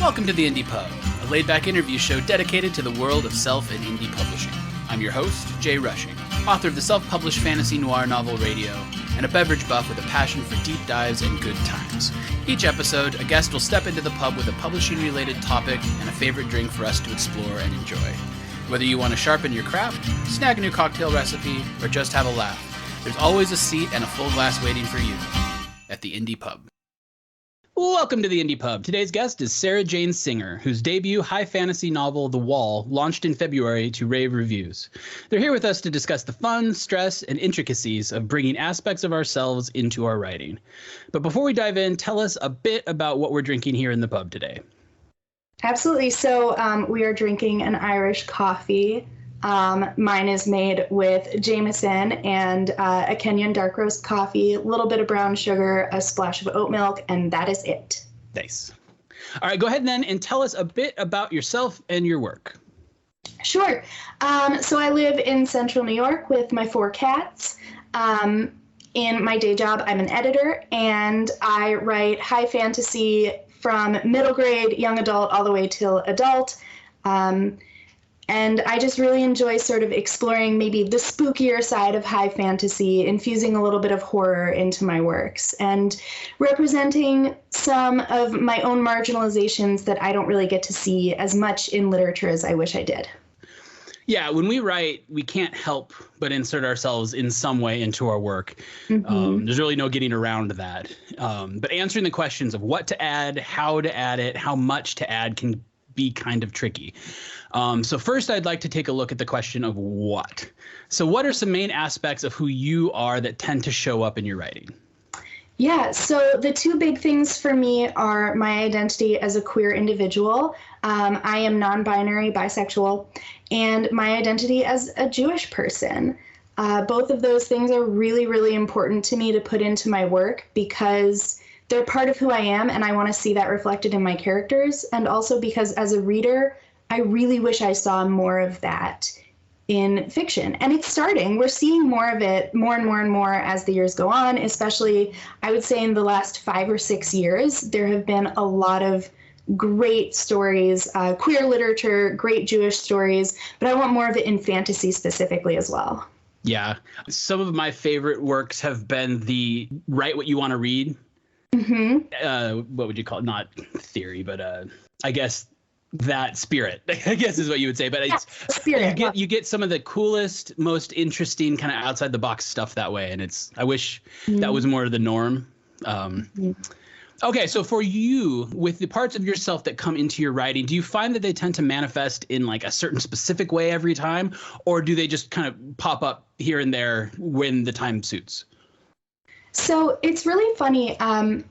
Welcome to the Indie Pub, a laid-back interview show dedicated to the world of self and indie publishing. I'm your host, Jay Rushing, author of the self-published fantasy noir novel Radio, and a beverage buff with a passion for deep dives and good times. Each episode, a guest will step into the pub with a publishing-related topic and a favorite drink for us to explore and enjoy. Whether you want to sharpen your craft, snag a new cocktail recipe, or just have a laugh, there's always a seat and a full glass waiting for you at the Indie Pub. Welcome to the Indie Pub. Today's guest is Sarah Jane Singer, whose debut high fantasy novel, The Wall, launched in February to rave reviews. They're here with us to discuss the fun, stress, and intricacies of bringing aspects of ourselves into our writing. But before we dive in, tell us a bit about what we're drinking here in the pub today. Absolutely. So we are drinking an Irish coffee. Mine is made with Jameson and a Kenyan dark roast coffee, a little bit of brown sugar, a splash of oat milk, and that is it. Nice. All right, go ahead then and tell us a bit about yourself and your work. Sure. So I live in central New York with my 4 cats. In my day job, I'm an editor, and I write high fantasy from middle grade, young adult, all the way till adult. And I just really enjoy sort of exploring maybe the spookier side of high fantasy, infusing a little bit of horror into my works, and representing some of my own marginalizations that I don't really get to see as much in literature as I wish I did. Yeah, when we write, we can't help but insert ourselves in some way into our work. Mm-hmm. There's really no getting around that. But answering the questions of what to add, how to add it, how much to add can be kind of tricky. So first, I'd like to take a look at the question of what. So what are some main aspects of who you are that tend to show up in your writing? Yeah, so the 2 big things for me are my identity as a queer individual. I am non-binary, bisexual, and my identity as a Jewish person. Both of those things are really, really important to me to put into my work because they're part of who I am, and I want to see that reflected in my characters, and also because as a reader, I really wish I saw more of that in fiction. And it's starting. We're seeing more of it, more and more and more as the years go on, especially, I would say, in the last 5 or 6 years. There have been a lot of great stories, queer literature, great Jewish stories, but I want more of it in fantasy specifically as well. Yeah. Some of my favorite works have been the write what you want to read. Mm-hmm. What would you call it? Not theory, but I guess that spirit, I guess is what you would say. But it's spirit. You get some of the coolest, most interesting kind of outside the box stuff that way. And I wish that was more of the norm. Okay, so for you, with the parts of yourself that come into your writing, do you find that they tend to manifest in like a certain specific way every time? Or do they just kind of pop up here and there when the time suits? So it's really funny.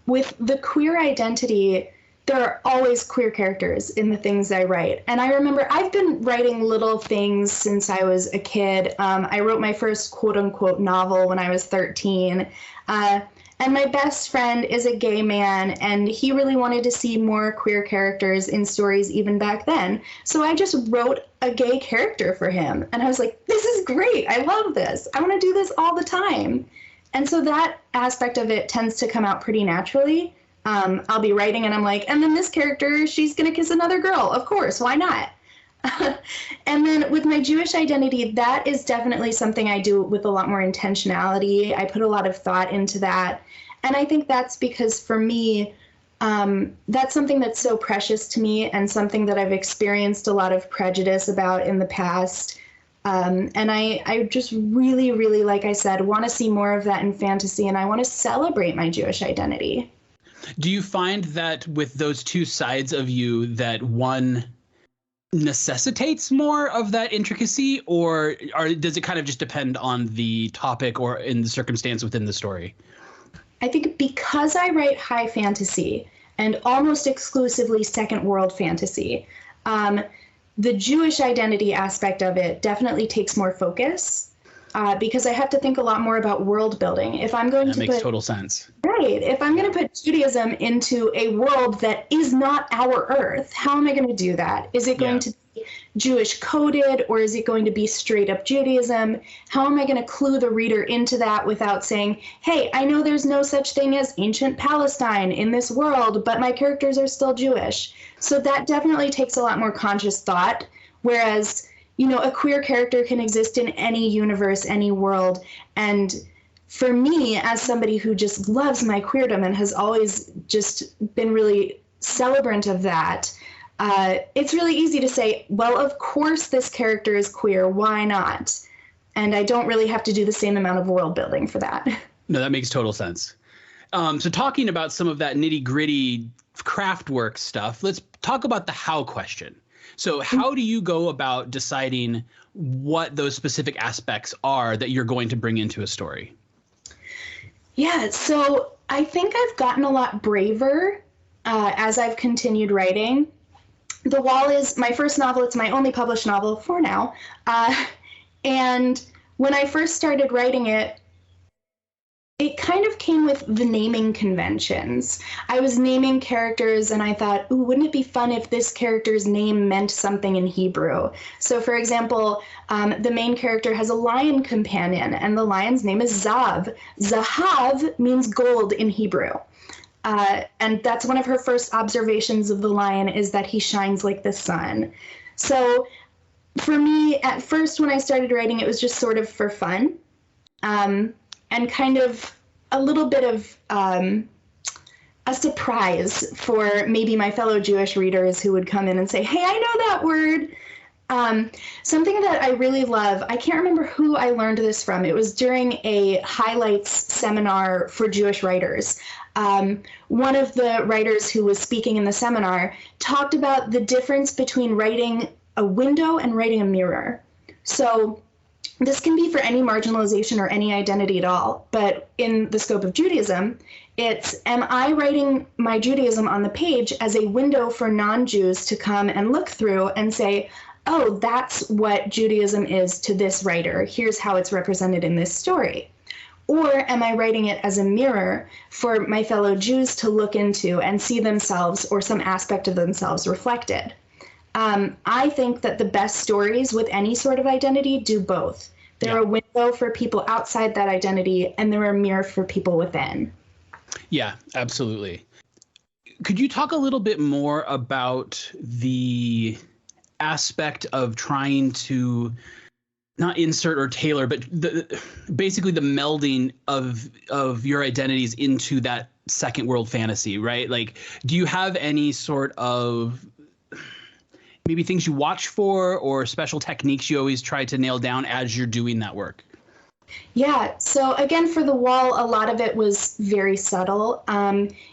With the queer identity, there are always queer characters in the things I write. And I remember I've been writing little things since I was a kid. I wrote my first quote unquote novel when I was 13. And my best friend is a gay man, and he really wanted to see more queer characters in stories even back then. So I just wrote a gay character for him. And I was like, this is great. I love this. I want to do this all the time. And so that aspect of it tends to come out pretty naturally. I'll be writing and I'm like, and then this character, she's going to kiss another girl. Of course, why not? And then with my Jewish identity, that is definitely something I do with a lot more intentionality. I put a lot of thought into that. And I think that's because for me, that's something that's so precious to me and something that I've experienced a lot of prejudice about in the past. And I just really, really, like I said, want to see more of that in fantasy, and I want to celebrate my Jewish identity. Do you find that with those 2 sides of you that one necessitates more of that intricacy, or does it kind of just depend on the topic or in the circumstance within the story? I think because I write high fantasy and almost exclusively second world fantasy, the Jewish identity aspect of it definitely takes more focus. Because I have to think a lot more about world building. If I'm going that makes total sense. Right. If I'm going to put Judaism into a world that is not our Earth, how am I going to do that? Is it going to be Jewish coded, or is it going to be straight up Judaism? How am I going to clue the reader into that without saying, hey, I know there's no such thing as ancient Palestine in this world, but my characters are still Jewish. So that definitely takes a lot more conscious thought, whereas, you know, a queer character can exist in any universe, any world. And for me, as somebody who just loves my queerdom and has always just been really celebrant of that, it's really easy to say, well, of course this character is queer, why not? And I don't really have to do the same amount of world building for that. No, that makes total sense. So talking about some of that nitty gritty craft work stuff, let's talk about the how question. So how do you go about deciding what those specific aspects are that you're going to bring into a story? Yeah, so I think I've gotten a lot braver as I've continued writing. The Wall is my first novel. It's my only published novel for now. And when I first started writing it, it kind of came with the naming conventions. I was naming characters and I thought, ooh, wouldn't it be fun if this character's name meant something in Hebrew? So for example, the main character has a lion companion and the lion's name is Zav. Zahav means gold in Hebrew. And that's one of her first observations of the lion, is that he shines like the sun. So for me, at first when I started writing, it was just sort of for fun. And kind of a little bit of a surprise for maybe my fellow Jewish readers who would come in and say, hey, I know that word. Something that I really love, I can't remember who I learned this from. It was during a highlights seminar for Jewish writers. One of the writers who was speaking in the seminar talked about the difference between writing a window and writing a mirror. So this can be for any marginalization or any identity at all, but in the scope of Judaism, it's, am I writing my Judaism on the page as a window for non-Jews to come and look through and say, oh, that's what Judaism is to this writer. Here's how it's represented in this story. Or am I writing it as a mirror for my fellow Jews to look into and see themselves or some aspect of themselves reflected? I think that the best stories with any sort of identity do both. They're a window for people outside that identity, and they're a mirror for people within. Yeah, absolutely. Could you talk a little bit more about the aspect of trying to not insert or tailor, but basically the melding of your identities into that second world fantasy, right? Like, do you have any sort of maybe things you watch for or special techniques you always try to nail down as you're doing that work? Yeah, so again, for The Wall, a lot of it was very subtle.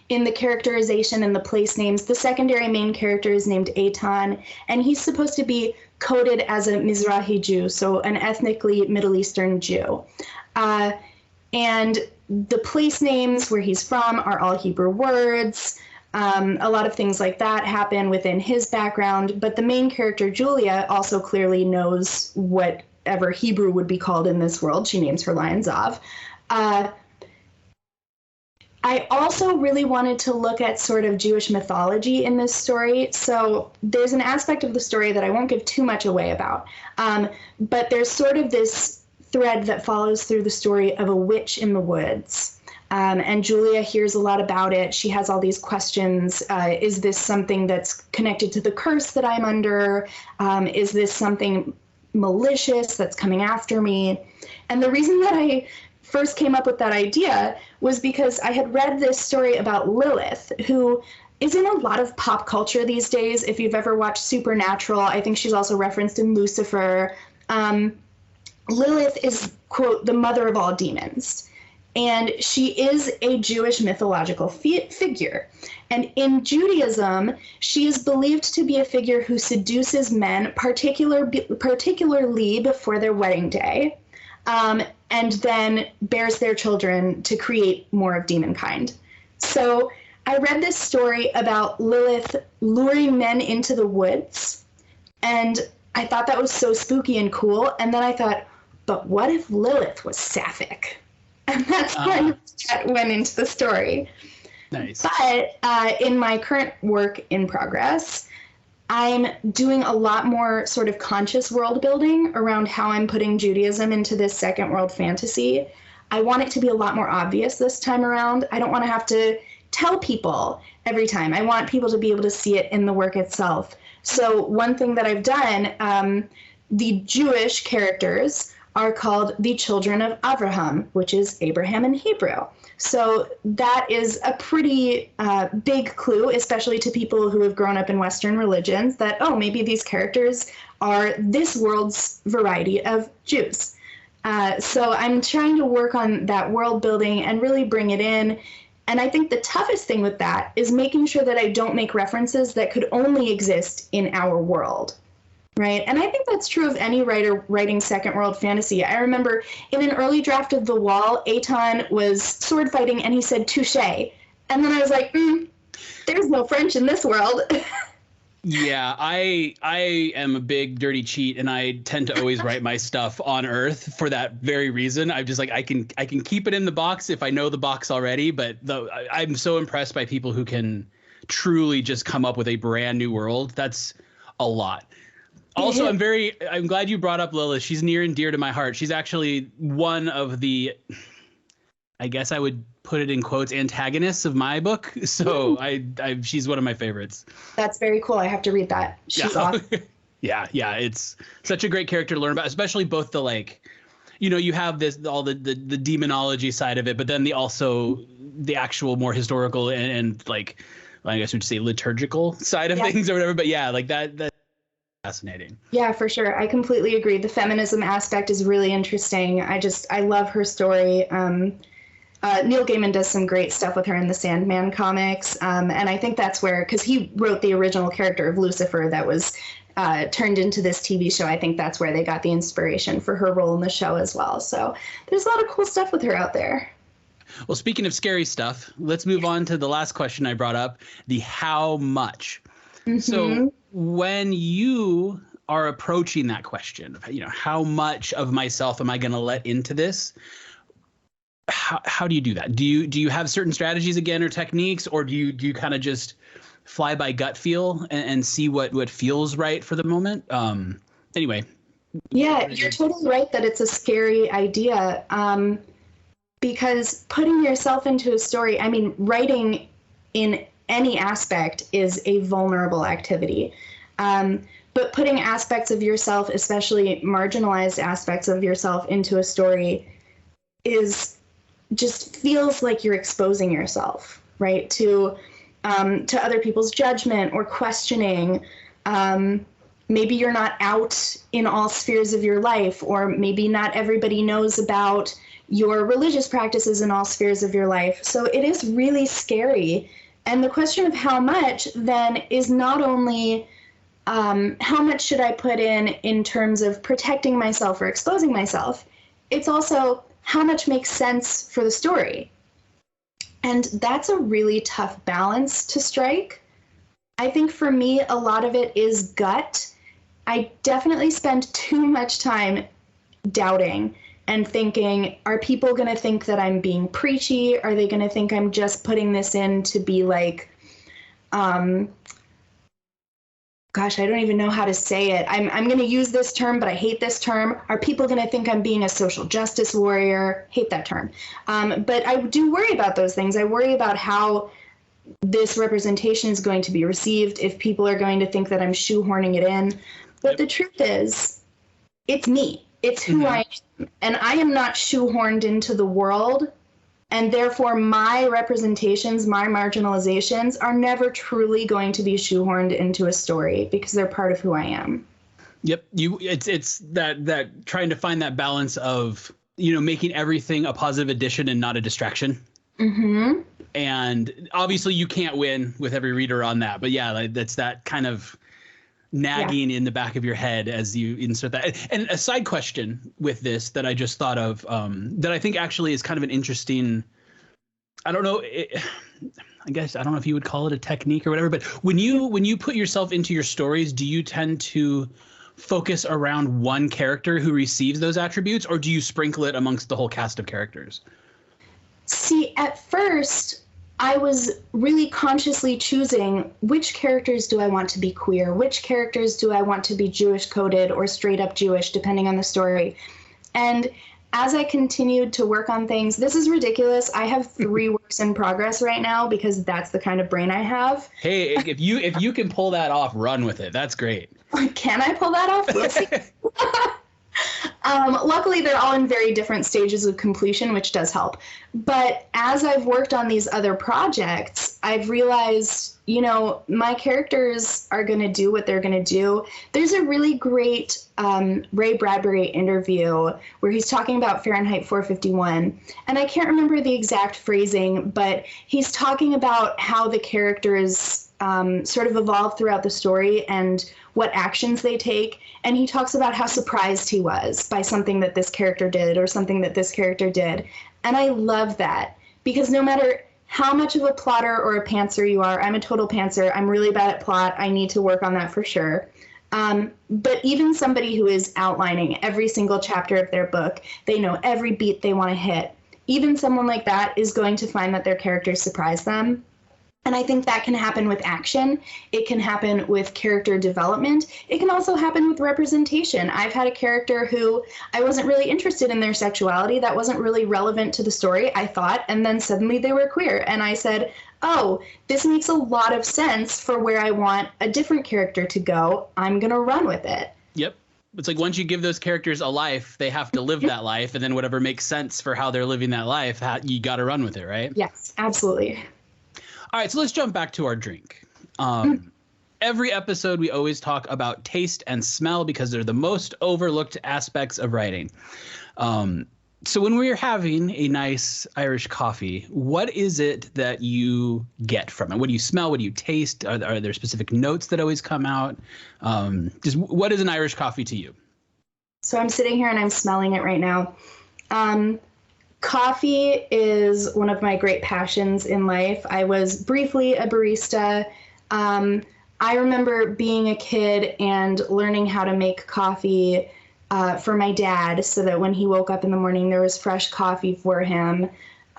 In the characterization and the place names, the secondary main character is named Eitan, and he's supposed to be coded as a Mizrahi Jew, so an ethnically Middle Eastern Jew. And the place names where he's from are all Hebrew words. A lot of things like that happen within his background, but the main character, Julia, also clearly knows whatever Hebrew would be called in this world. She names her lion Zav. I also really wanted to look at sort of Jewish mythology in this story. So there's an aspect of the story that I won't give too much away about, but there's sort of this thread that follows through the story of a witch in the woods. And Julia hears a lot about it. She has all these questions. Is this something that's connected to the curse that I'm under? Is this something malicious that's coming after me? And the reason that I first came up with that idea was because I had read this story about Lilith, who is in a lot of pop culture these days. If you've ever watched Supernatural, I think she's also referenced in Lucifer. Lilith is, quote, the mother of all demons. And she is a Jewish mythological figure. And in Judaism, she is believed to be a figure who seduces men, particularly before their wedding day, and then bears their children to create more of demonkind. So I read this story about Lilith luring men into the woods, and I thought that was so spooky and cool. And then I thought, but what if Lilith was sapphic? And that's when that went into the story. Nice. But in my current work in progress, I'm doing a lot more sort of conscious world building around how I'm putting Judaism into this second world fantasy. I want it to be a lot more obvious this time around. I don't want to have to tell people every time. I want people to be able to see it in the work itself. So one thing that I've done, the Jewish characters are called the children of Abraham, which is Abraham in Hebrew. So that is a pretty big clue, especially to people who have grown up in Western religions, that, oh, maybe these characters are this world's variety of Jews. So I'm trying to work on that world building and really bring it in. And I think the toughest thing with that is making sure that I don't make references that could only exist in our world. Right. And I think that's true of any writer writing second world fantasy. I remember in an early draft of The Wall, Aton was sword fighting and he said touche. And then I was like, there's no French in this world. Yeah, I am a big dirty cheat, and I tend to always write my stuff on Earth for that very reason. I'm just like, I can keep it in the box if I know the box already, but I'm so impressed by people who can truly just come up with a brand new world. That's a lot. Also, I'm glad you brought up Lilith. She's near and dear to my heart. She's actually one of the, I guess I would put it in quotes, antagonists of my book. So she's one of my favorites. That's very cool. I have to read that. She's awesome. Yeah. It's such a great character to learn about, especially both the, like, you know, you have all the demonology side of it, but then the actual more historical and like, I guess we'd say liturgical side of things or whatever. But yeah, like that's fascinating. Yeah, for sure. I completely agree. The feminism aspect is really interesting. I love her story. Neil Gaiman does some great stuff with her in the Sandman comics. And I think that's where, because he wrote the original character of Lucifer that was turned into this TV show. I think that's where they got the inspiration for her role in the show as well. So there's a lot of cool stuff with her out there. Well, speaking of scary stuff, let's move on to the last question I brought up, the how much. Mm-hmm. So when you are approaching that question of, you know, how much of myself am I going to let into this? How do you do that? Do you have certain strategies again or techniques, or do you kind of just fly by gut feel and see what feels right for the moment? Anyway. Yeah, you're totally right that it's a scary idea. Because putting yourself into a story, I mean, writing in any aspect is a vulnerable activity. But putting aspects of yourself, especially marginalized aspects of yourself, into a story just feels like you're exposing yourself, right, to other people's judgment or questioning. Maybe you're not out in all spheres of your life, or maybe not everybody knows about your religious practices in all spheres of your life. So it is really scary. And the question of how much then is not only how much should I put in terms of protecting myself or exposing myself, it's also how much makes sense for the story. And that's a really tough balance to strike. I think for me, a lot of it is gut. I definitely spend too much time doubting and thinking, are people going to think that I'm being preachy? Are they going to think I'm just putting this in to be like, gosh, I don't even know how to say it. I'm going to use this term, but I hate this term. Are people going to think I'm being a social justice warrior? Hate that term. But I do worry about those things. I worry about how this representation is going to be received, if people are going to think that I'm shoehorning it in. But the truth is, it's me. It's who I am. And I am not shoehorned into the world. And therefore, my representations, my marginalizations are never truly going to be shoehorned into a story because they're part of who I am. Yep. It's that trying to find that balance of, you know, making everything a positive addition and not a distraction. Mm-hmm. And obviously you can't win with every reader on that. But yeah, that's that kind of nagging in the back of your head as you insert that. And a side question with this that I just thought of, that I think actually is kind of an interesting, I don't know, I guess, I don't know if you would call it a technique or whatever, but when you put yourself into your stories, do you tend to focus around one character who receives those attributes, or do you sprinkle it amongst the whole cast of characters? See, at first, I was really consciously choosing which characters do I want to be queer, which characters do I want to be Jewish coded or straight up Jewish, depending on the story. And as I continued to work on things, this is ridiculous. I have 3 works in progress right now because that's the kind of brain I have. Hey, if you can pull that off, run with it. That's great. Can I pull that off? We'll see. Luckily, they're all in very different stages of completion, which does help. But as I've worked on these other projects, I've realized, my characters are going to do what they're going to do. There's a really great Ray Bradbury interview where he's talking about Fahrenheit 451. And I can't remember the exact phrasing, but he's talking about how the characters sort of evolve throughout the story and what actions they take. And he talks about how surprised he was by something that this character did or something that this character did. And I love that because no matter how much of a plotter or a pantser you are, I'm a total pantser. I'm really bad at plot. I need to work on that for sure. But even somebody who is outlining every single chapter of their book, they know every beat they want to hit. Even someone like that is going to find that their characters surprise them. And I think that can happen with action. It can happen with character development. It can also happen with representation. I've had a character who I wasn't really interested in their sexuality. That wasn't really relevant to the story, I thought. And then suddenly they were queer. And I said, oh, this makes a lot of sense for where I want a different character to go. I'm going to run with it. Yep. It's like once you give those characters a life, they have to live that life. And then whatever makes sense for how they're living that life, you got to run with it, right? Yes, absolutely. All right, so let's jump back to our drink. Every episode, we always talk about taste and smell because they're the most overlooked aspects of writing. So when we're having a nice Irish coffee, what is it that you get from it? What do you smell? What do you taste? Are there specific notes that always come out? Just what is an Irish coffee to you? So I'm sitting here and I'm smelling it right now. Coffee is one of my great passions in life. I was briefly a barista. I remember being a kid and learning how to make coffee for my dad so that when he woke up in the morning, there was fresh coffee for him.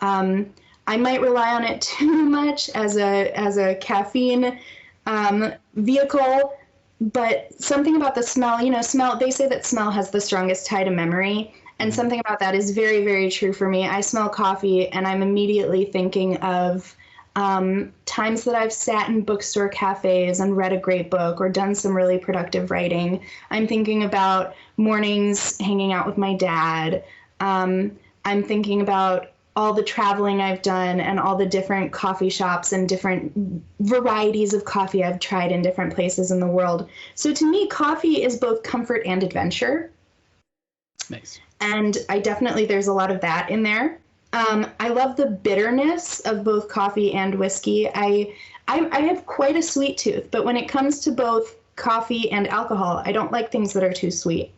I might rely on it too much as a caffeine vehicle, but something about the smell, smell, they say that smell has the strongest tie to memory. And something about that is very, very true for me. I smell coffee and I'm immediately thinking of times that I've sat in bookstore cafes and read a great book or done some really productive writing. I'm thinking about mornings hanging out with my dad. I'm thinking about all the traveling I've done and all the different coffee shops and different varieties of coffee I've tried in different places in the world. So to me, coffee is both comfort and adventure. Nice. And there's a lot of that in there. I love the bitterness of both coffee and whiskey. I have quite a sweet tooth, but when it comes to both coffee and alcohol, I don't like things that are too sweet.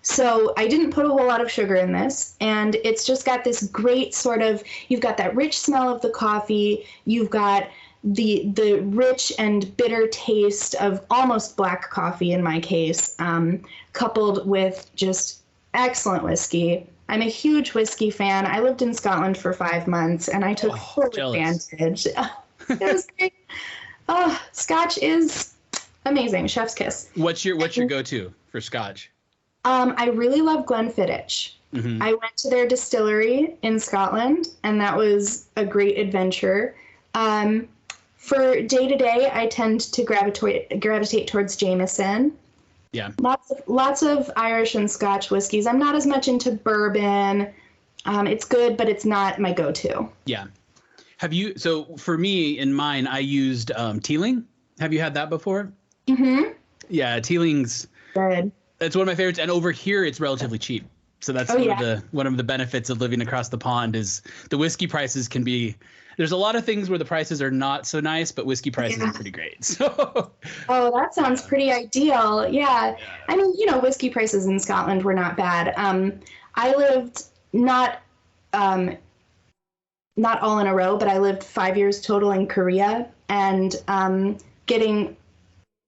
So I didn't put a whole lot of sugar in this, and it's just got this great sort of, you've got that rich smell of the coffee, you've got the rich and bitter taste of almost black coffee in my case, coupled with just excellent whiskey. I'm a huge whiskey fan. I lived in Scotland for 5 months, and I took full advantage. It was great. Oh, Scotch is amazing. Chef's kiss. What's your go-to for Scotch? I really love Glenfiddich. Mm-hmm. I went to their distillery in Scotland, and that was a great adventure. For day-to-day, I tend to gravitate towards Jameson. Yeah. Lots of Irish and Scotch whiskeys. I'm not as much into bourbon. It's good, but it's not my go-to. Yeah. So for me, in mine, I used Teeling. Have you had that before? Mm-hmm. Yeah, Teeling's good. It's one of my favorites, and over here it's relatively cheap. So that's one of the benefits of living across the pond is the whiskey prices can be. There's a lot of things where the prices are not so nice, but whiskey prices are pretty great. So. Oh, that sounds pretty ideal. Yeah. I mean, whiskey prices in Scotland were not bad. I lived not all in a row, but I lived 5 years total in Korea, and getting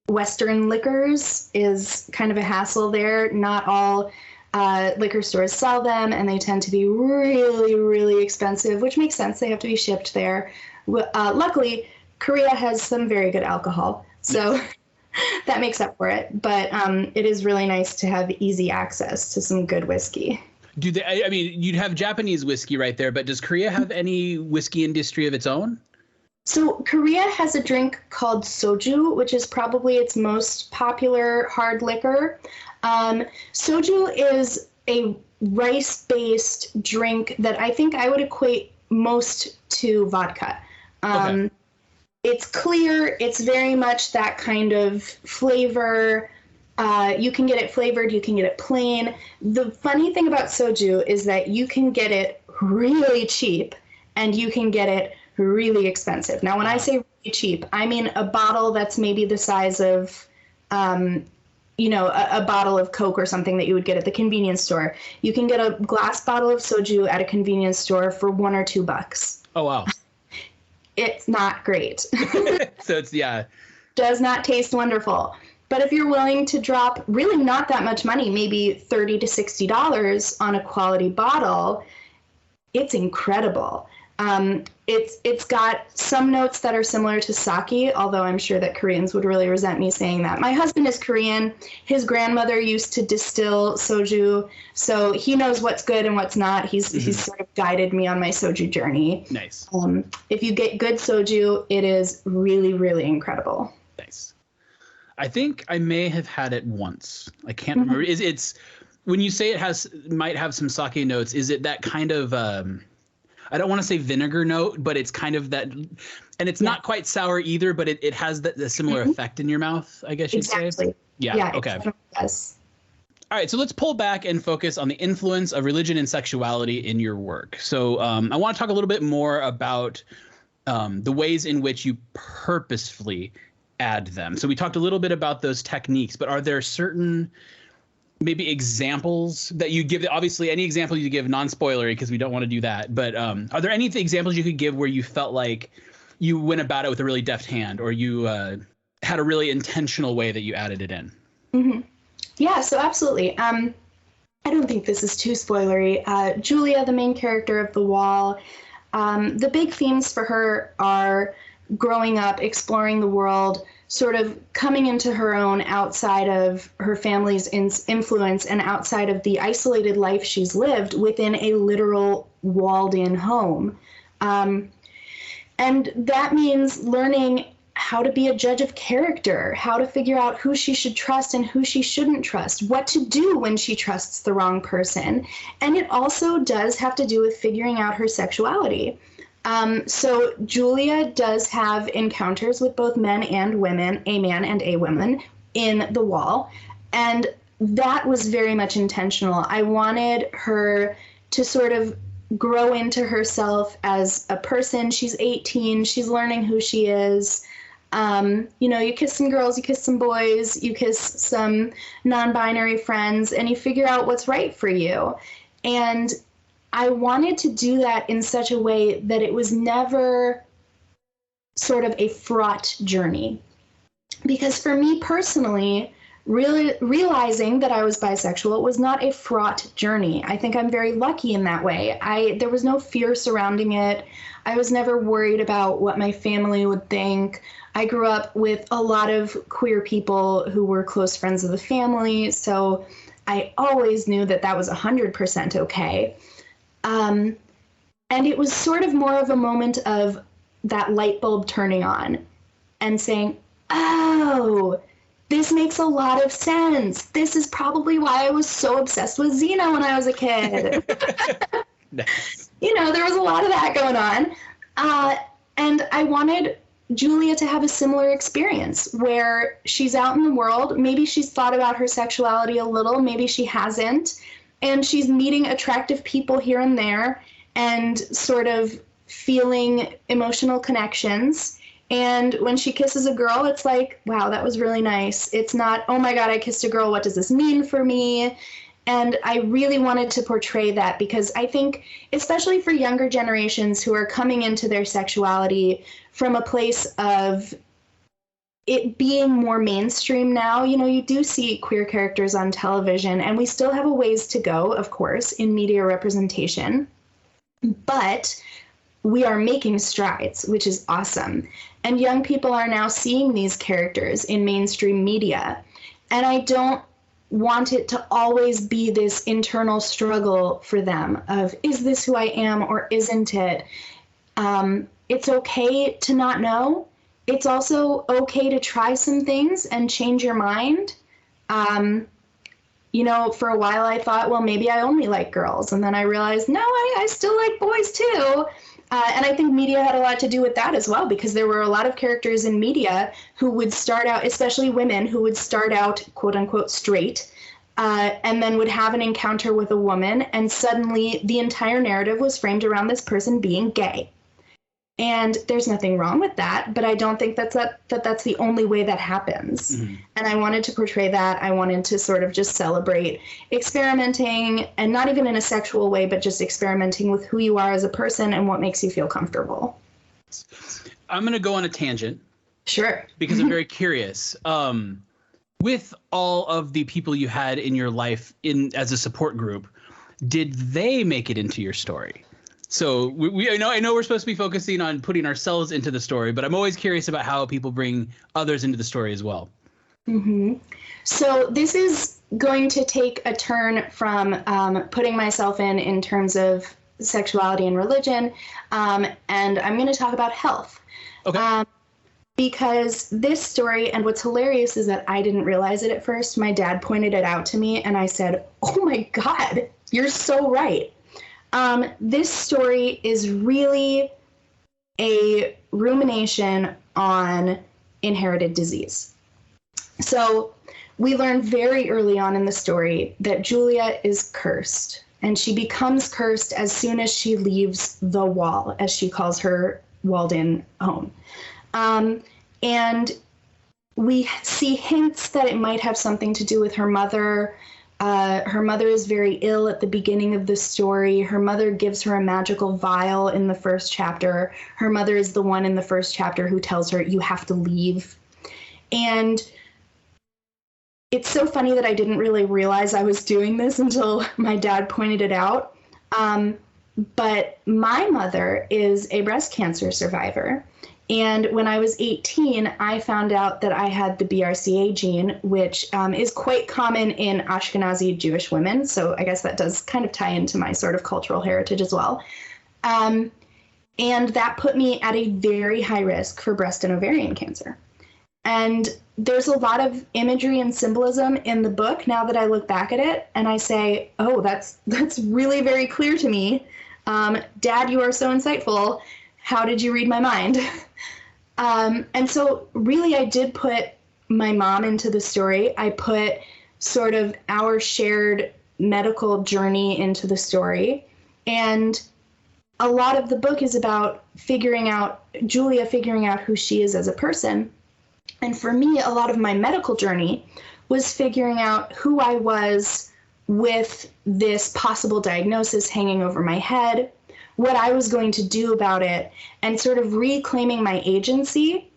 Western liquors is kind of a hassle there. Not all Liquor stores sell them, and they tend to be really, really expensive, which makes sense. They have to be shipped there. Luckily, Korea has some very good alcohol, so that makes up for it. But it is really nice to have easy access to some good whiskey. Do they? I mean, you'd have Japanese whiskey right there, but does Korea have any whiskey industry of its own? So Korea has a drink called soju, which is probably its most popular hard liquor. Soju is a rice-based drink that I think I would equate most to vodka. Okay. It's clear. It's very much that kind of flavor. You can get it flavored. You can get it plain. The funny thing about soju is that you can get it really cheap and you can get it really expensive. Now, when I say really cheap, I mean a bottle that's maybe the size of, a bottle of Coke or something that you would get at the convenience store. You can get a glass bottle of soju at a convenience store for $1 or $2. Oh, wow. It's not great. So it's, yeah. Does not taste wonderful. But if you're willing to drop really not that much money, maybe $30 to $60 on a quality bottle, it's incredible. It's got some notes that are similar to sake, although I'm sure that Koreans would really resent me saying that. My husband is Korean. His grandmother used to distill soju, so he knows what's good and what's not. He's sort of guided me on my soju journey. Nice. If you get good soju, it is really, really incredible. Nice. I think I may have had it once. I can't remember. It's when you say it might have some sake notes, is it that kind of I don't want to say vinegar note, but it's kind of that, and it's not quite sour either, but it has the similar effect in your mouth, I guess you'd say. Yeah. Okay. It does. All right, so let's pull back and focus on the influence of religion and sexuality in your work. So I want to talk a little bit more about the ways in which you purposefully add them. So we talked a little bit about those techniques, but are there certain maybe examples that you give? Obviously, any example you give, non-spoilery, because we don't want to do that. But are there any examples you could give where you felt like you went about it with a really deft hand, or you had a really intentional way that you added it in? Mm-hmm. Yeah, so absolutely. I don't think this is too spoilery. Julia, the main character of The Wall, the big themes for her are growing up, exploring the world, sort of coming into her own outside of her family's influence and outside of the isolated life she's lived within a literal walled-in home. And that means learning how to be a judge of character, how to figure out who she should trust and who she shouldn't trust, what to do when she trusts the wrong person. And it also does have to do with figuring out her sexuality. So Julia does have encounters with both men and women, a man and a woman, in The Wall. And that was very much intentional. I wanted her to sort of grow into herself as a person. She's 18. She's learning who she is. You kiss some girls, you kiss some boys, you kiss some non-binary friends, and you figure out what's right for you. And I wanted to do that in such a way that it was never sort of a fraught journey. Because for me personally, really realizing that I was bisexual was not a fraught journey. I think I'm very lucky in that way. There was no fear surrounding it. I was never worried about what my family would think. I grew up with a lot of queer people who were close friends of the family, so I always knew that that was 100% okay. And it was sort of more of a moment of that light bulb turning on and saying, oh, this makes a lot of sense. This is probably why I was so obsessed with Xena when I was a kid. Nice. There was a lot of that going on. And I wanted Julia to have a similar experience where she's out in the world. Maybe she's thought about her sexuality a little, maybe she hasn't. And she's meeting attractive people here and there and sort of feeling emotional connections. And when she kisses a girl, it's like, wow, that was really nice. It's not, oh my God, I kissed a girl. What does this mean for me? And I really wanted to portray that because I think, especially for younger generations who are coming into their sexuality from a place of it being more mainstream now, you do see queer characters on television, and we still have a ways to go, of course, in media representation. But we are making strides, which is awesome. And young people are now seeing these characters in mainstream media. And I don't want it to always be this internal struggle for them of, is this who I am or isn't it? It's okay to not know. It's also okay to try some things and change your mind. For a while I thought, well, maybe I only like girls. And then I realized, no, I still like boys too. And I think media had a lot to do with that as well, because there were a lot of characters in media who would start out, especially women, who would start out, quote unquote, straight, and then would have an encounter with a woman. And suddenly the entire narrative was framed around this person being gay. And there's nothing wrong with that, but I don't think that's the only way that happens. Mm-hmm. And I wanted to portray that. I wanted to sort of just celebrate experimenting, and not even in a sexual way, but just experimenting with who you are as a person and what makes you feel comfortable. I'm going to go on a tangent. Sure. Because I'm very curious. With all of the people you had in your life as a support group, did they make it into your story? So I know we're supposed to be focusing on putting ourselves into the story, but I'm always curious about how people bring others into the story as well. Mm-hmm. So this is going to take a turn from putting myself in terms of sexuality and religion, and I'm going to talk about health. Okay. Because this story, and what's hilarious is that I didn't realize it at first. My dad pointed it out to me, and I said, "Oh my God, you're so right." This story is really a rumination on inherited disease. So we learn very early on in the story that Julia is cursed, and she becomes cursed as soon as she leaves the wall, as she calls her walled-in home. And we see hints that it might have something to do with her mother. Her mother is very ill at the beginning of the story. Her mother gives her a magical vial in the first chapter. Her mother is the one in the first chapter who tells her, you have to leave. And it's so funny that I didn't really realize I was doing this until my dad pointed it out. But my mother is a breast cancer survivor. And when I was 18, I found out that I had the BRCA gene, which is quite common in Ashkenazi Jewish women. So I guess that does kind of tie into my sort of cultural heritage as well. And that put me at a very high risk for breast and ovarian cancer. And there's a lot of imagery and symbolism in the book now that I look back at it, and I say, oh, that's really very clear to me. Dad, you are so insightful. How did you read my mind? And so really I did put my mom into the story. I put sort of our shared medical journey into the story. And a lot of the book is about Julia figuring out who she is as a person. And for me, a lot of my medical journey was figuring out who I was with this possible diagnosis hanging over my head, what I was going to do about it, and sort of reclaiming my agency.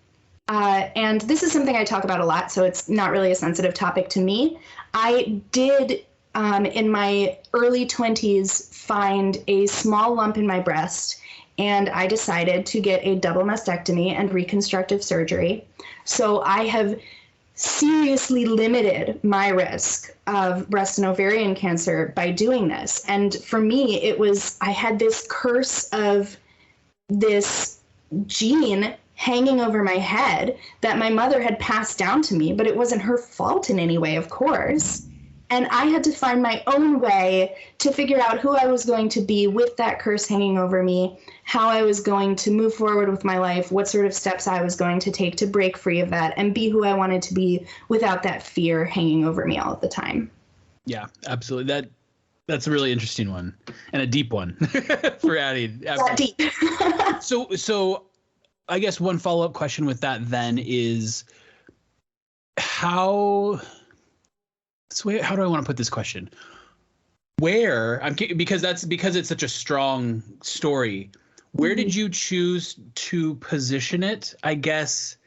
And this is something I talk about a lot, so it's not really a sensitive topic to me. I did, in my early 20s, find a small lump in my breast, and I decided to get a double mastectomy and reconstructive surgery. So I have seriously limited my risk of breast and ovarian cancer by doing this. And for me, I had this curse of this gene hanging over my head that my mother had passed down to me, but it wasn't her fault in any way, of course. And I had to find my own way to figure out who I was going to be with that curse hanging over me, how I was going to move forward with my life, what sort of steps I was going to take to break free of that and be who I wanted to be without that fear hanging over me all of the time. Yeah, absolutely. That's a really interesting one and a deep one for adding. That deep. So I guess one follow-up question with that then is how do I want to put this question? Because it's such a strong story. Where did you choose to position it? I guess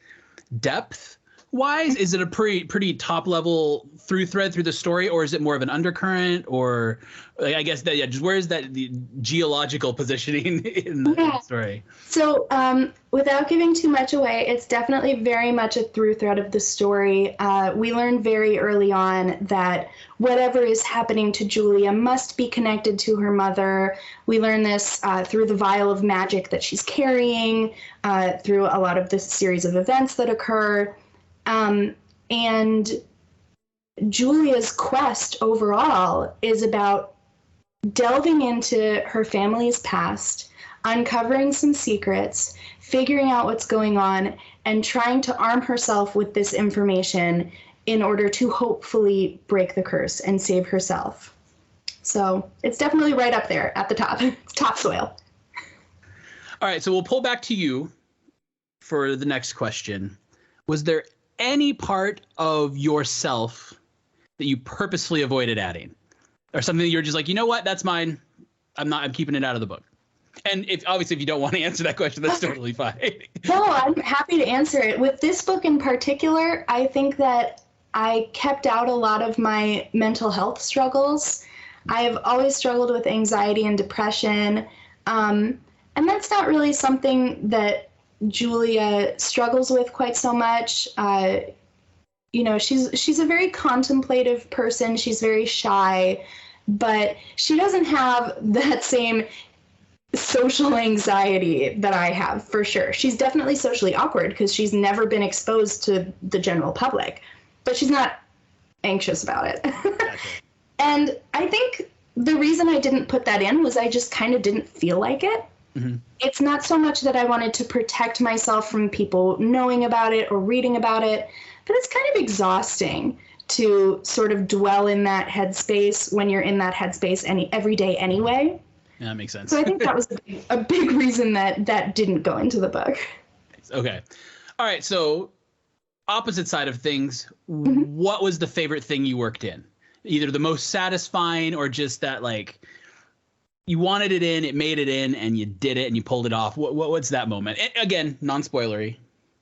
depth wise? Is it a pretty top level through thread through the story, or is it more of an undercurrent? Or like, I guess that just where is that the geological positioning in the story? So without giving too much away, it's definitely very much a through thread of the story. We learn very early on that whatever is happening to Julia must be connected to her mother. We learn this through the vial of magic that she's carrying, through a lot of the series of events that occur. And Julia's quest overall is about delving into her family's past, uncovering some secrets, figuring out what's going on, and trying to arm herself with this information in order to hopefully break the curse and save herself. So it's definitely right up there at the top. It's topsoil. All right, so we'll pull back to you for the next question. Was there any part of yourself that you purposely avoided adding, or something that you're just like, you know what, that's mine, I'm keeping it out of the book? And if you don't want to answer that question, that's totally fine. No, I'm happy to answer it. With this book in particular, I think that I kept out a lot of my mental health struggles. I have always struggled with anxiety and depression, and that's not really something that Julia struggles with quite so much. She's a very contemplative person. She's very shy, but she doesn't have that same social anxiety that I have, for sure. She's definitely socially awkward because she's never been exposed to the general public, but she's not anxious about it. Gotcha. And I think the reason I didn't put that in was I just kind of didn't feel like it. Mm-hmm. It's not so much that I wanted to protect myself from people knowing about it or reading about it, but it's kind of exhausting to sort of dwell in that headspace when you're in that headspace every day anyway. Yeah, that makes sense. So I think that was a big reason that didn't go into the book. Okay. All right. So opposite side of things, mm-hmm. What was the favorite thing you worked in? Either the most satisfying or just that, like, you wanted it in, it made it in, and you did it and you pulled it off. What's that moment? Again, non-spoilery.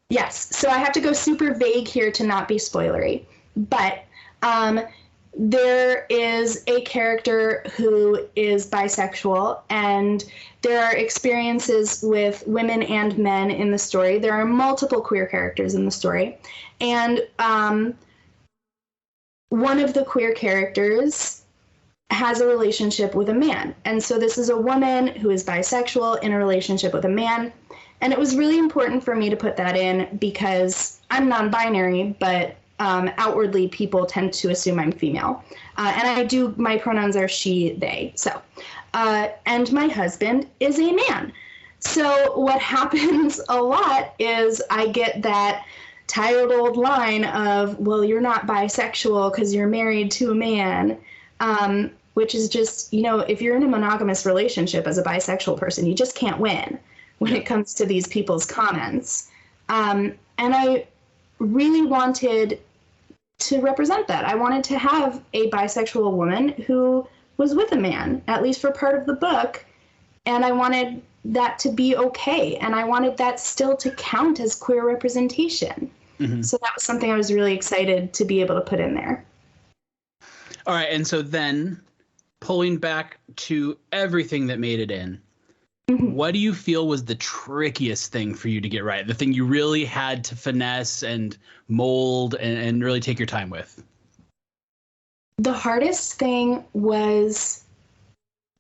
Yes. So I have to go super vague here to not be spoilery. But there is a character who is bisexual, and there are experiences with women and men in the story. There are multiple queer characters in the story. And one of the queer characters has a relationship with a man. And so this is a woman who is bisexual in a relationship with a man. And it was really important for me to put that in because I'm non-binary, but outwardly people tend to assume I'm female. And my pronouns are she, they. So, and my husband is a man. So what happens a lot is I get that tired old line of, well, you're not bisexual because you're married to a man, which is just, if you're in a monogamous relationship as a bisexual person, you just can't win when it comes to these people's comments. And I really wanted to represent that. I wanted to have a bisexual woman who was with a man, at least for part of the book, and I wanted that to be okay, and I wanted that still to count as queer representation. Mm-hmm. So that was something I was really excited to be able to put in there. All right, and so then pulling back to everything that made it in, mm-hmm. What do you feel was the trickiest thing for you to get right? The thing you really had to finesse and mold and really take your time with? The hardest thing was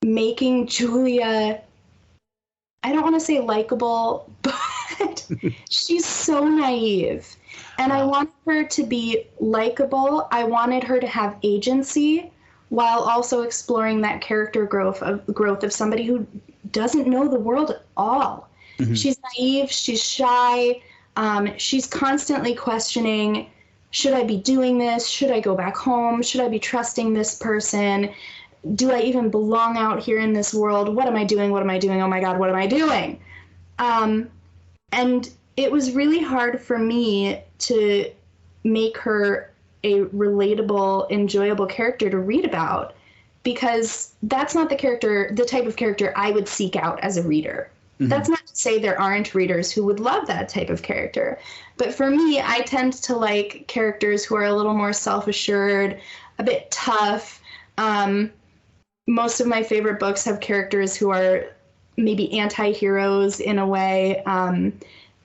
making Julia, I don't want to say likable, but she's so naive. And I wanted her to be likable. I wanted her to have agency while also exploring that character growth of somebody who doesn't know the world at all. Mm-hmm. She's naive, she's shy, she's constantly questioning, should I be doing this? Should I go back home? Should I be trusting this person? Do I even belong out here in this world? What am I doing? What am I doing? Oh my God, what am I doing? And it was really hard for me to make her a relatable, enjoyable character to read about, because that's not the type of character I would seek out as a reader. That's not to say there aren't readers who would love that type of character. But for me, I tend to like characters who are a little more self-assured, a bit tough. Most of my favorite books have characters who are maybe anti-heroes in a way. And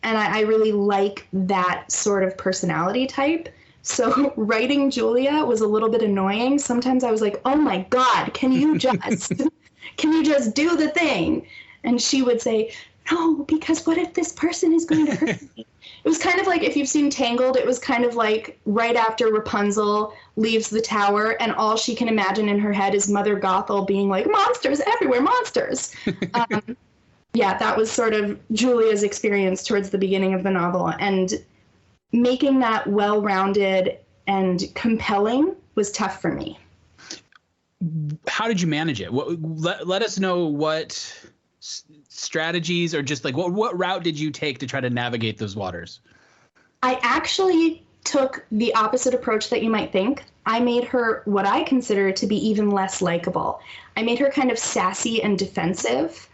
I really like that sort of personality type. So writing Julia was a little bit annoying. Sometimes I was like, oh my God, can you just do the thing? And she would say, no, because what if this person is going to hurt me? It was kind of like, if you've seen Tangled, it was kind of like right after Rapunzel leaves the tower and all she can imagine in her head is Mother Gothel being like, monsters everywhere, monsters. Yeah, that was sort of Julia's experience towards the beginning of the novel. And making that well-rounded and compelling was tough for me. How did you manage it? Let us know what strategies, or just like what route did you take to try to navigate those waters? I actually took the opposite approach that you might think. I made her what I consider to be even less likable. I made her kind of sassy and defensive.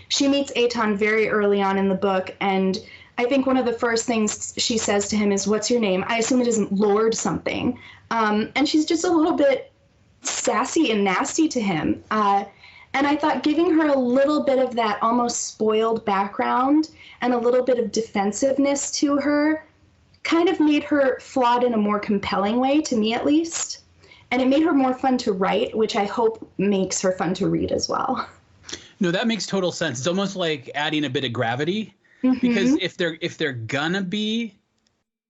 She meets Aton very early on in the book, and I think one of the first things she says to him is, what's your name? I assume it isn't Lord something. And she's just a little bit sassy and nasty to him. And I thought giving her a little bit of that almost spoiled background and a little bit of defensiveness to her kind of made her flawed in a more compelling way, to me at least. And it made her more fun to write, which I hope makes her fun to read as well. No, that makes total sense. It's almost like adding a bit of gravity, because if they're gonna be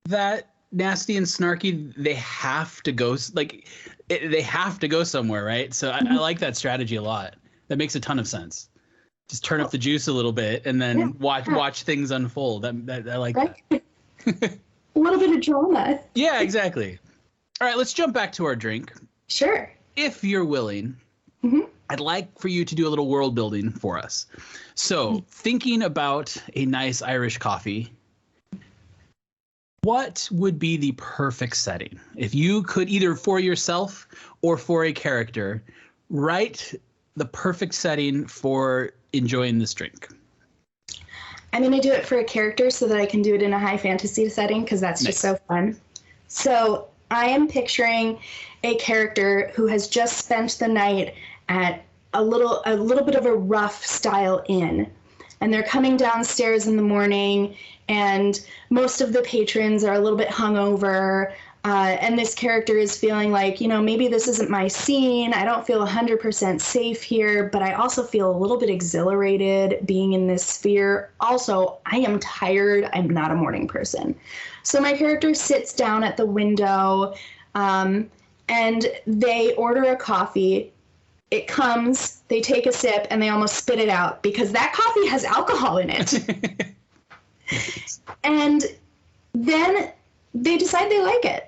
that nasty and snarky, they have to go they have to go somewhere, right? So I like that strategy a lot. That makes a ton of sense. Just turn up the juice a little bit and then watch things unfold. I like that. A little bit of drama. Yeah, exactly. All right, let's jump back to our drink. Sure. If you're willing, I'd like for you to do a little world building for us. So, thinking about a nice Irish coffee, what would be the perfect setting? If you could, either for yourself or for a character, write the perfect setting for enjoying this drink. I'm going to do it for a character so that I can do it in a high fantasy setting, because that's just so fun. So I am picturing a character who has just spent the night at a little bit of a rough style inn. And they're coming downstairs in the morning, and most of the patrons are a little bit hungover. And this character is feeling like, maybe this isn't my scene. I don't feel 100% safe here, but I also feel a little bit exhilarated being in this sphere. Also, I am tired. I'm not a morning person. So my character sits down at the window, and they order a coffee. It comes, they take a sip, and they almost spit it out because that coffee has alcohol in it. And then they decide they like it.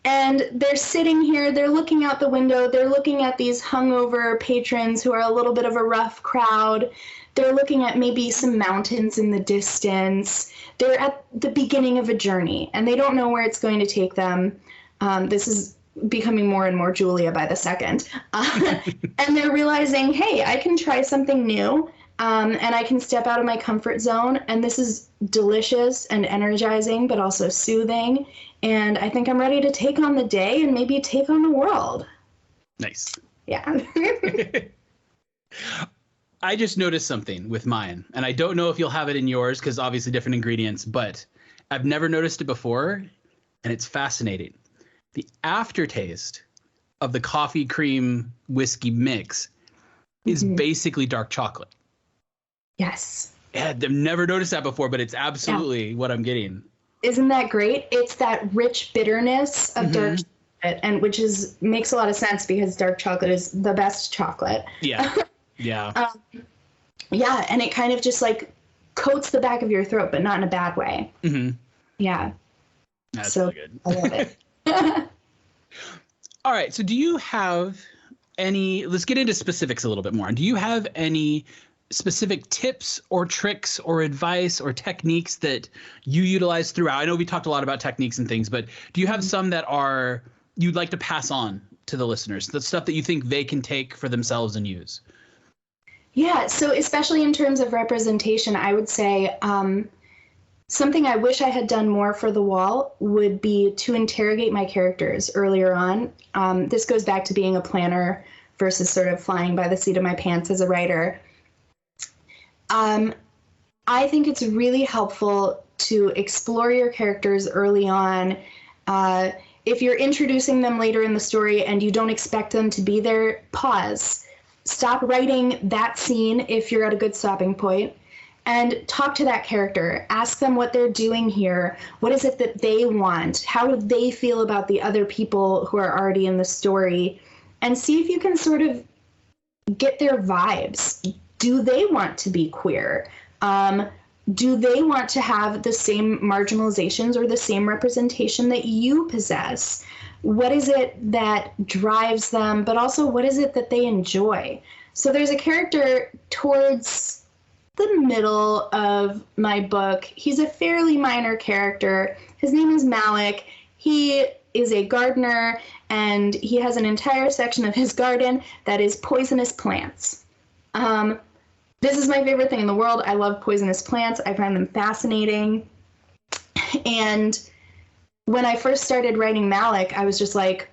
And they're sitting here, they're looking out the window, they're looking at these hungover patrons who are a little bit of a rough crowd. They're looking at maybe some mountains in the distance. They're at the beginning of a journey, and they don't know where it's going to take them. This is becoming more and more Julia by the second. And they're realizing, hey, I can try something new, and I can step out of my comfort zone. And this is delicious and energizing, but also soothing. And I think I'm ready to take on the day and maybe take on the world. Nice. Yeah. I just noticed something with mine, and I don't know if you'll have it in yours because obviously different ingredients, but I've never noticed it before, and it's fascinating. The aftertaste of the coffee cream whiskey mix is basically dark chocolate. Yes. Yeah, I've never noticed that before, but it's absolutely what I'm getting. Isn't that great? It's that rich bitterness of dark chocolate, and which makes a lot of sense because dark chocolate is the best chocolate. Yeah. Yeah. Yeah, and it kind of just like coats the back of your throat, but not in a bad way. Yeah. That's so really good. I love it. All right. So do you have let's get into specifics a little bit more. Do you have any specific tips or tricks or advice or techniques that you utilize throughout? I know we talked a lot about techniques and things, but do you have some that you'd like to pass on to the listeners, the stuff that you think they can take for themselves and use? Yeah, so especially in terms of representation, I would say something I wish I had done more for The Wall would be to interrogate my characters earlier on. This goes back to being a planner versus sort of flying by the seat of my pants as a writer. I think it's really helpful to explore your characters early on. If you're introducing them later in the story and you don't expect them to be there, pause. Stop writing that scene if you're at a good stopping point, and talk to that character. Ask them what they're doing here. What is it that they want? How do they feel about the other people who are already in the story? And see if you can sort of get their vibes. Do they want to be queer? Do they want to have the same marginalizations or the same representation that you possess? What is it that drives them, but also what is it that they enjoy? So there's a character towards the middle of my book. He's a fairly minor character. His name is Malik. He is a gardener, and he has an entire section of his garden that is poisonous plants. This is my favorite thing in the world. I love poisonous plants. I find them fascinating. And when I first started writing Malik, I was just like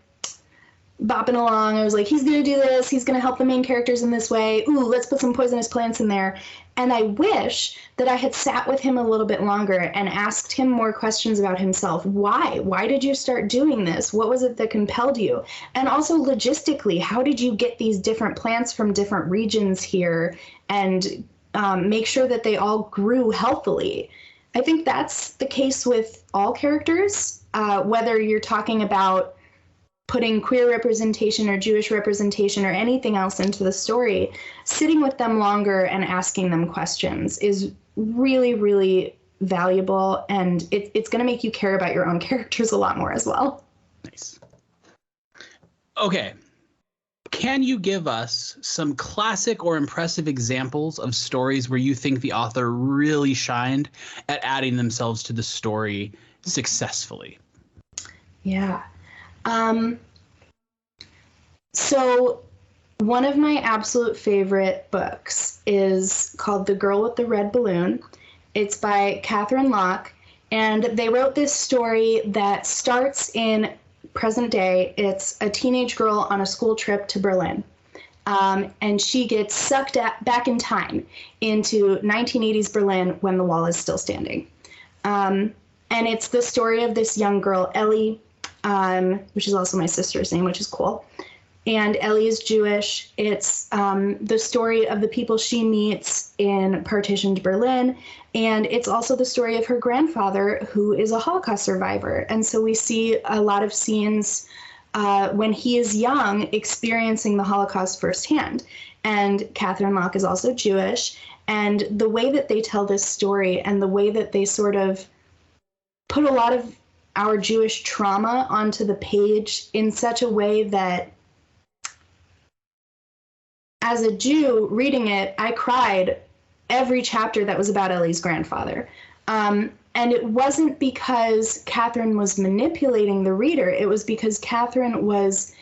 bopping along. I was like, he's going to do this. He's going to help the main characters in this way. Ooh, let's put some poisonous plants in there. And I wish that I had sat with him a little bit longer and asked him more questions about himself. Why? Why did you start doing this? What was it that compelled you? And also logistically, how did you get these different plants from different regions here and make sure that they all grew healthily? I think that's the case with all characters, whether you're talking about putting queer representation or Jewish representation or anything else into the story. Sitting with them longer and asking them questions is really, really valuable, and it's going to make you care about your own characters a lot more as well. Nice. Okay. Can you give us some classic or impressive examples of stories where you think the author really shined at adding themselves to the story successfully? Yeah. So one of my absolute favorite books is called The Girl with the Red Balloon. It's by Catherine Locke, and they wrote this story that starts in present day. It's a teenage girl on a school trip to Berlin, and she gets sucked back in time into 1980s Berlin when the wall is still standing. And it's the story of this young girl, Ellie, which is also my sister's name, which is cool. And Ellie is Jewish. It's the story of the people she meets in partitioned Berlin. And it's also the story of her grandfather, who is a Holocaust survivor. And so we see a lot of scenes when he is young experiencing the Holocaust firsthand. And Catherine Locke is also Jewish. And the way that they tell this story and the way that they sort of put a lot of our Jewish trauma onto the page in such a way that as a Jew reading it, I cried every chapter that was about Ellie's grandfather. And it wasn't because Catherine was manipulating the reader. It was because Catherine was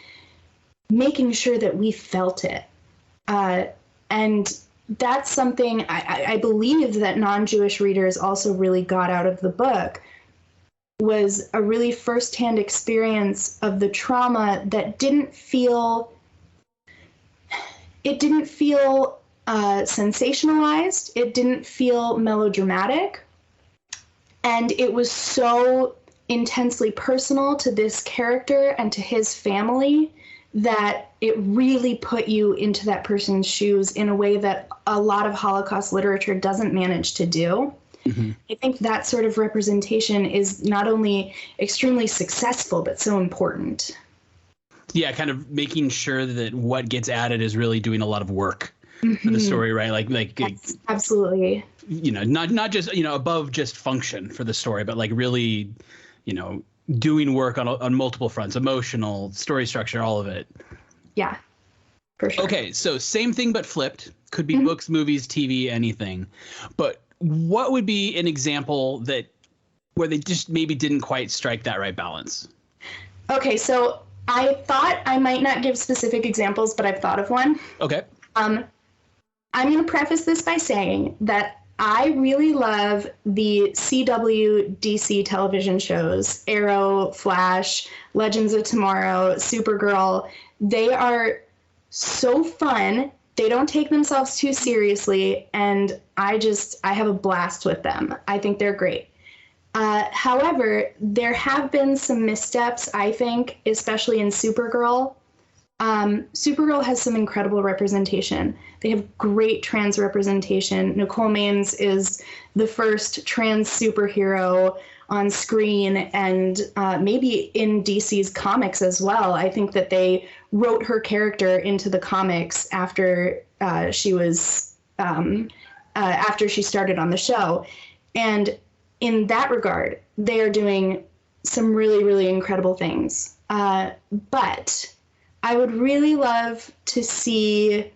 making sure that we felt it. And that's something I believe that non-Jewish readers also really got out of the book, was a really firsthand experience of the trauma that didn't feel sensationalized. It didn't feel melodramatic. And it was so intensely personal to this character and to his family that it really put you into that person's shoes in a way that a lot of Holocaust literature doesn't manage to do. Mm-hmm. I think that sort of representation is not only extremely successful, but so important. Yeah, kind of making sure that what gets added is really doing a lot of work for the story, right? Like yes, absolutely. You know, not just, you know, above just function for the story, but like really, you know, doing work on multiple fronts, emotional, story structure, all of it. Yeah, for sure. Okay, so same thing but flipped. Could be books, movies, TV, anything. But what would be an example where they just maybe didn't quite strike that right balance? Okay, so I thought I might not give specific examples, but I've thought of one. Okay. I'm going to preface this by saying that I really love the CW DC television shows, Arrow, Flash, Legends of Tomorrow, Supergirl. They are so fun. They don't take themselves too seriously, and I have a blast with them. I think they're great. However, there have been some missteps, I think, especially in Supergirl. Supergirl has some incredible representation. They have great trans representation. Nicole Maines is the first trans superhero on screen, and maybe in DC's comics as well. I think that they wrote her character into the comics after she started on the show. And in that regard, they are doing some really, really incredible things. But I would really love to see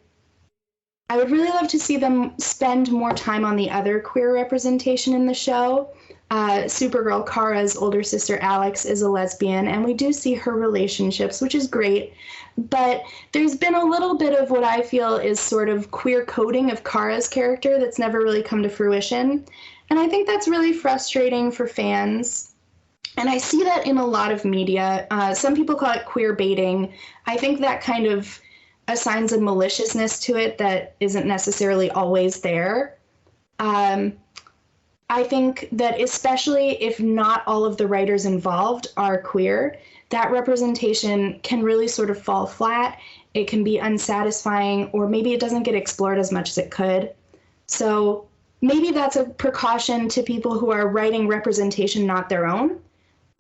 them spend more time on the other queer representation in the show. Supergirl, Kara's older sister Alex, is a lesbian, and we do see her relationships, which is great. But there's been a little bit of what I feel is sort of queer coding of Kara's character that's never really come to fruition. And I think that's really frustrating for fans. And I see that in a lot of media. Some people call it queer baiting. I think that kind of assigns a maliciousness to it that isn't necessarily always there. I think that especially if not all of the writers involved are queer, that representation can really sort of fall flat. It can be unsatisfying, or maybe it doesn't get explored as much as it could. So maybe that's a precaution to people who are writing representation not their own.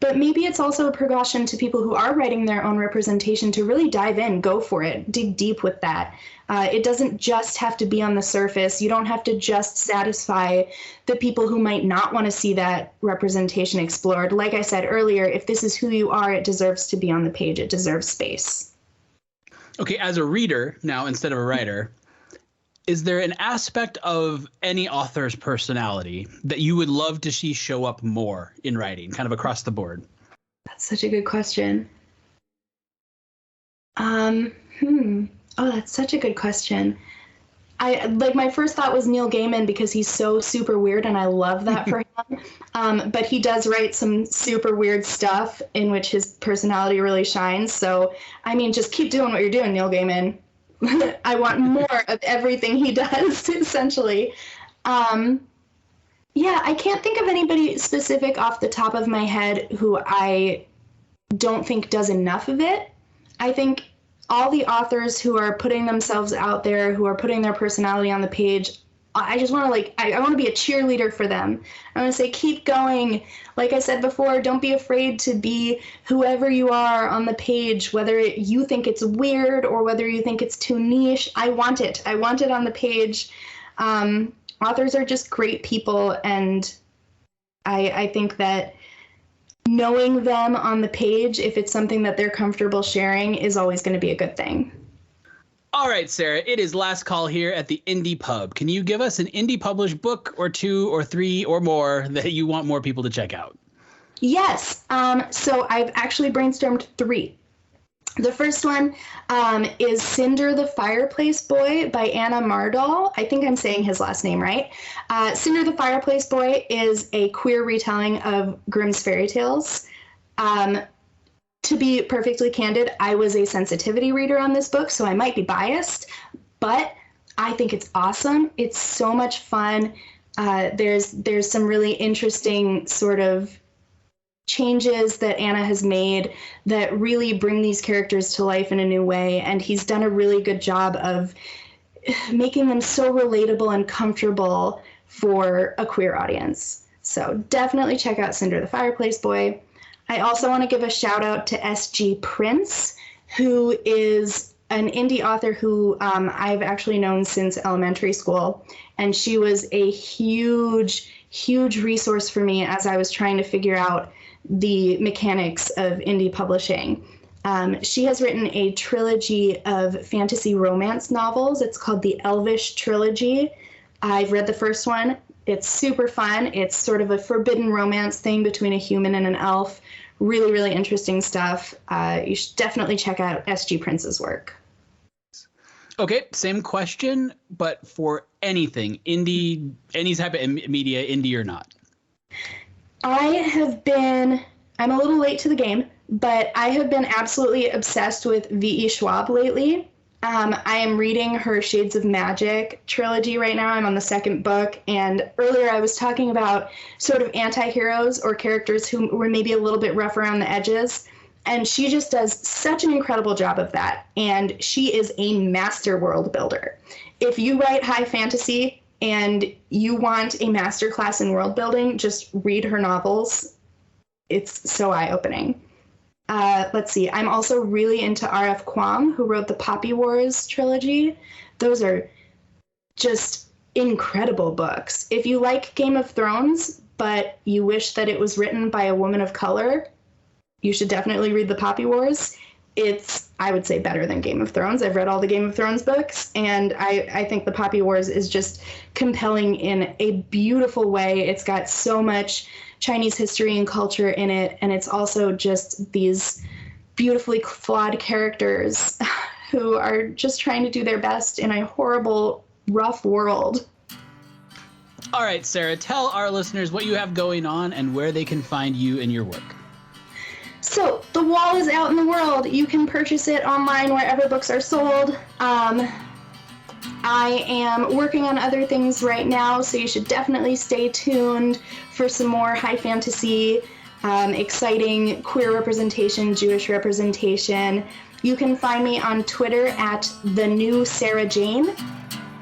But maybe it's also a precaution to people who are writing their own representation to really dive in, go for it, dig deep with that. It doesn't just have to be on the surface. You don't have to just satisfy the people who might not want to see that representation explored. Like I said earlier, if this is who you are, it deserves to be on the page. It deserves space. Okay, as a reader now instead of a writer, is there an aspect of any author's personality that you would love to see show up more in writing, kind of across the board? That's such a good question. Oh, that's such a good question. My first thought was Neil Gaiman, because he's so super weird, and I love that for him. But he does write some super weird stuff in which his personality really shines. So, I mean, just keep doing what you're doing, Neil Gaiman. I want more of everything he does, essentially. Yeah, I can't think of anybody specific off the top of my head who I don't think does enough of it. I think all the authors who are putting themselves out there, who are putting their personality on the page, I just want to I want to be a cheerleader for them. I want to say, keep going. Like I said before, don't be afraid to be whoever you are on the page, whether you think it's weird or whether you think it's too niche. I want it. I want it on the page. Authors are just great people, and I think that knowing them on the page, if it's something that they're comfortable sharing, is always going to be a good thing. All right, Sarah, it is last call here at the Indie Pub. Can you give us an indie published book or two or three or more that you want more people to check out? Yes. So I've actually brainstormed 3. The first one is Cinder the Fireplace Boy by Anna Mardoll. I think I'm saying his last name right. Cinder the Fireplace Boy is a queer retelling of Grimm's fairy tales. To be perfectly candid, I was a sensitivity reader on this book, so I might be biased, but I think it's awesome. It's so much fun. There's some really interesting sort of changes that Anna has made that really bring these characters to life in a new way, and he's done a really good job of making them so relatable and comfortable for a queer audience. So definitely check out Cinder the Fireplace Boy. I also want to give a shout out to S.G. Prince, who is an indie author who I've actually known since elementary school. And she was a huge, huge resource for me as I was trying to figure out the mechanics of indie publishing. She has written a trilogy of fantasy romance novels. It's called the Elvish Trilogy. I've read the first one. It's super fun. It's sort of a forbidden romance thing between a human and an elf. Really, really interesting stuff. You should definitely check out S.G. Prince's work. Okay, same question, but for anything, indie, any type of media, indie or not. I'm a little late to the game, but I have been absolutely obsessed with V.E. Schwab lately. I am reading her Shades of Magic trilogy right now. I'm on the second book, and earlier I was talking about sort of anti-heroes or characters who were maybe a little bit rough around the edges, and she just does such an incredible job of that, and she is a master world builder. If you write high fantasy and you want a masterclass in world building, just read her novels. It's so eye-opening. Let's see. I'm also really into R.F. Kuang, who wrote the Poppy Wars trilogy. Those are just incredible books. If you like Game of Thrones, but you wish that it was written by a woman of color, you should definitely read the Poppy Wars. It's, I would say, better than Game of Thrones. I've read all the Game of Thrones books, and I think the Poppy Wars is just compelling in a beautiful way. It's got so much Chinese history and culture in it, and it's also just these beautifully flawed characters who are just trying to do their best in a horrible, rough world. All right, Sarah, tell our listeners what you have going on and where they can find you and your work. So, The Wall is out in the world. You can purchase it online wherever books are sold. I am working on other things right now, so you should definitely stay tuned for some more high fantasy, exciting queer representation, Jewish representation. You can find me on Twitter at the new Sarah Jane.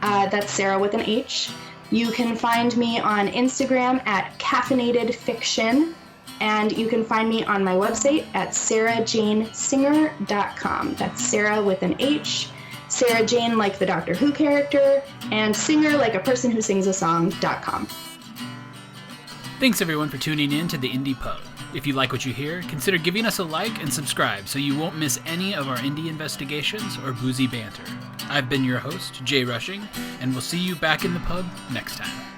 That's Sarah with an H. You can find me on Instagram at caffeinated fiction. And you can find me on my website at sarahjanesinger.com. That's Sarah with an H, Sarah Jane like the Doctor Who character, and singer like a person who sings a song.com. Thanks everyone for tuning in to the Indie Pub. If you like what you hear, consider giving us a like and subscribe so you won't miss any of our indie investigations or boozy banter. I've been your host, Jay Rushing, and we'll see you back in the pub next time.